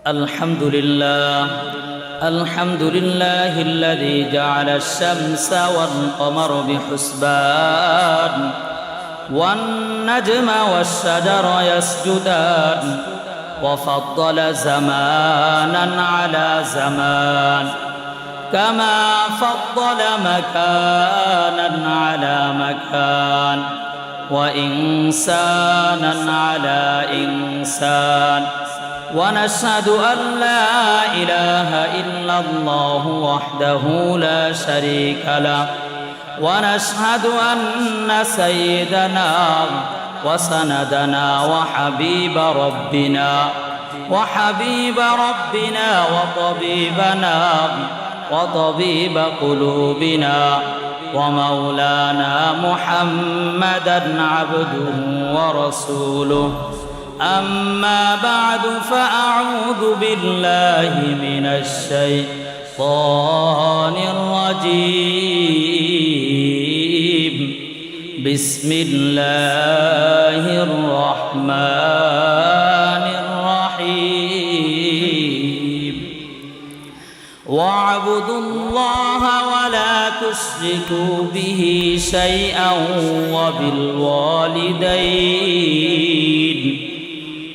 الحمد لله الذي جعل الشمس والقمر بحسبان والنجم والشجر يسجدان وفضل زمانا على زمان كما فضل مكانا على مكان وإنسانا على إنسان ونشهد أن لا إله إلا الله وحده لا شريك له ونشهد أن سيدنا وسندنا وحبيب ربنا وطبيب قلوبنا ومولانا محمدا عبده ورسوله أما بعد فأعوذ بالله من الشيطان الرجيم بسم الله الرحمن الرحيم واعبدوا الله ولا تشركوا به شيئا وبالوالدين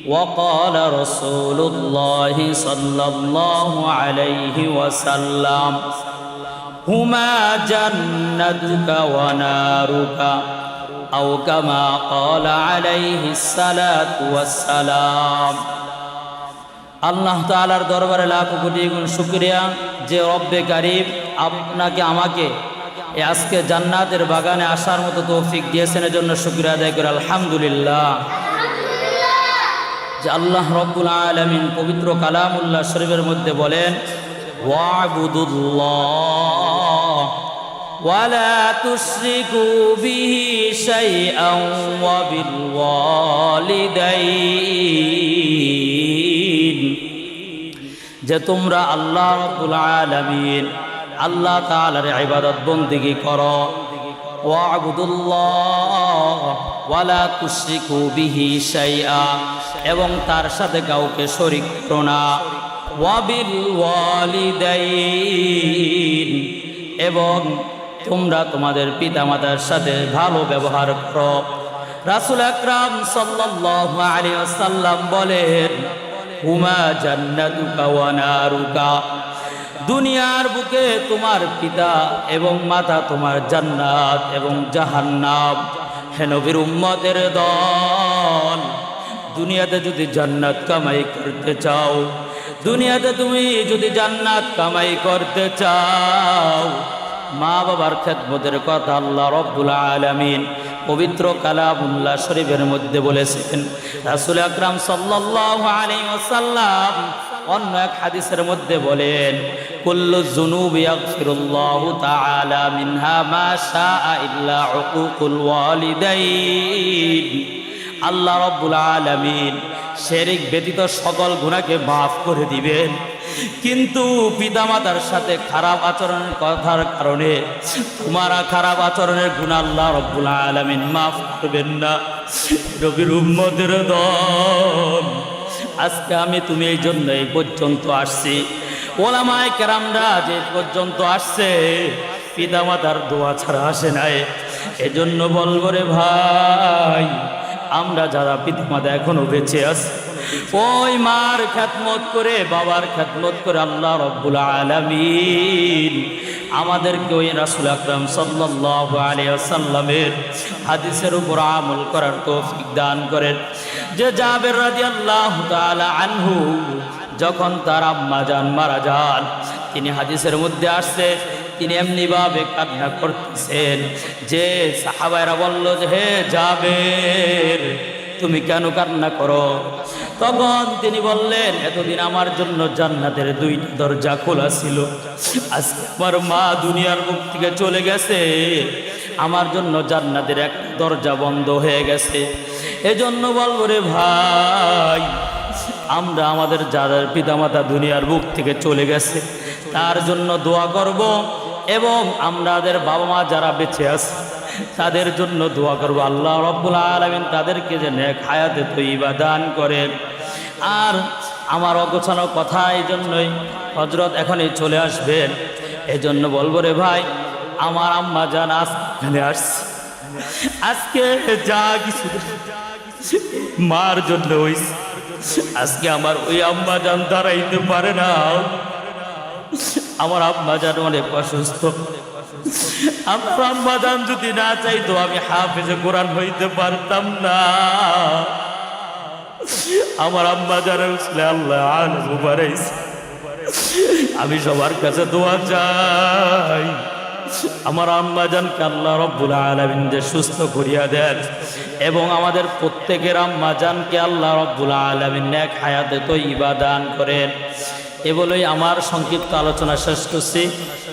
وقال رسول الله صلى الله عليه وسلم هما جنتك ونارك أو كما قال عليه الصلاة والسلام আল্লাহ তাআলার দরবারে লাখ কোটি গুণ শুকরিয়া যে রব্বে কারীম আপনাকে আমাকে এই আজকে জান্নাতের বাগানে আসার মতো তৌফিক দিয়েছেন এর জন্য শুকরিয়া আদায় করি আলহামদুলিল্লাহ। যে আল্লাহ রব্বুল আলামিন পবিত্র কালামুল্লাহ শরীফের মধ্যে বলেন ওয়াবুদুল্লাহ ওয়ালা তুশরিকু বিহি শাইআন ওয়া বিল ওয়ালিদাইন, যে তোমরা আল্লাহ রব্বুল আলামিন আল্লাহ তাআলার ইবাদত বন্দেগী করো। ওয়াবুদুল্লাহ ওয়ালা তুশরিকু বিহি শাইআ, এবং তার সাথে কাউকে শরীক করো না। ওয়াবিল ওয়ালিদাইন, এবং তোমরা তোমাদের পিতামাতার সাথে ভালো ব্যবহার করো। রাসূল আকরাম সাল্লাল্লাহু আলাইহি ওয়াসাল্লাম বলেন হুমা জান্নাতুকা ওয়া নারুকা, দুনিয়ার বুকে তোমার পিতা এবং মাতা তোমার জান্নাত এবং জাহান্নাম। হে নবীর উম্মতের দল, দুনিয়াতে যদি জান্নাত কামাই করতে চাও, দুনিয়াতে তুমি যদি জান্নাত কামাই করতে চাও, মা বাবার খেদমতের কথা আল্লাহ রব্বুল আলামিন পবিত্র কালামুল্লাহ শরীফের মধ্যে বলেছেন। রাসূল আকরাম সাল্লাল্লাহু আলাইহি ওয়াসাল্লাম অন্য এক হাদিসের মধ্যে বলেন কুল্লু যুনুবি ইয়াগফিরুল্লাহু তাআলা মিনহা মা শাআ ইল্লা উকুকুল ওয়ালিদাইন। আল্লাহ রব্বুল আলামিন শিরক ব্যতীত সকল গুনাহকে মাফ করে দিবেন, কিন্তু পিতামাতার সাথে খারাপ আচরণের কথার কারণে তোমার খারাপ আচরণের গুনাহ আল্লাহ রব্বুল আলামিন মাফ করবেন না। নবীর উম্মতের দল, আজকে আমি তুমি এই জন্য এই পর্যন্ত আসছি, ওলামায়ে কেরামরা যে পর্যন্ত আসছে পিতামাতার দোয়া ছাড়া আসে নাই। এজন্য বলবো রে ভাই, আমরা যারা পিতামাতা এখনো বেঁচে আছি, ওই মার খেদমত করে বাবার খেদমত করে আল্লাহ রব্বুল আলামিন আমাদেরকে ওই রাসূল আকরাম সাল্লাল্লাহু আলাইহি ওয়াসাল্লামের হাদিসের উপর আমল করার তৌফিক দান করেন। যে জাবের রাদিয়াল্লাহু তাআলা আনহু যখন তার আম্মা জান মারা যান, তিনি হাদিসের মধ্যে আসছে তিনি এমনিভাবে কান্না করতেছেন যে সাহাবায়রা বলল যে হে জাবের তুমি কেন কান্না করো? তখন তিনি বললেন এতদিন আমার জন্য জান্নাতের দুইটা দরজা খোলা ছিল, আজকে আমার মা দুনিয়ার মুখ থেকে চলে গেছে, আমার জন্য জান্নাতের একটা দরজা বন্ধ হয়ে গেছে। এজন্য বলবো রে ভাই, আমরা আমাদের যাদের পিতামাতা দুনিয়ার বুক থেকে চলে গেছে তার জন্য দোয়া করব, এবং আমাদের বাবা মা যারা বেঁচে আছে তাদের জন্য দোয়া করব আল্লাহ রাব্বুল আলামিন তাদেরকে যে নেক হায়াতে তৈয়বা দান করেন। আর আমার অগোছানো কথা, এই জন্যই হজরত এখনই চলে আসবেন। এই জন্য বলবো রে ভাই, আমার আম্মা জান আজকে আসছে, আজকে যা কিছু মার জন্য হইছে, আজকে আমার ওই আম্মা জান দাঁড়াইতে পারে না। আমার আম্মা জান অনেক অসুস্থ। আমার আম্মা জান যদি না চাইতো আমি হাফেজে কোরআন হইতে পারতাম না। আমার আম্মা জান উসলে আল্লাহ আলিম বানাইছে। আমি সবার কাছে দোয়া চাই, আমার আম্মা জানকে আল্লাহ রব্বুল আলামিন যে সুস্থ করিয়া দেন, এবং আমাদের প্রত্যেকের আম্মা জানকে আল্লাহ রব্বুল আলামিন নেক হায়াতে তয়্যিবা দান করেন। এ বলেই আমার সংক্ষিপ্ত আলোচনা শেষ করছি।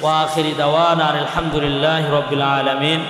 ওয়া আখিরি দাওয়ানা আলহামদুলিল্লাহি রাব্বিল আলামিন।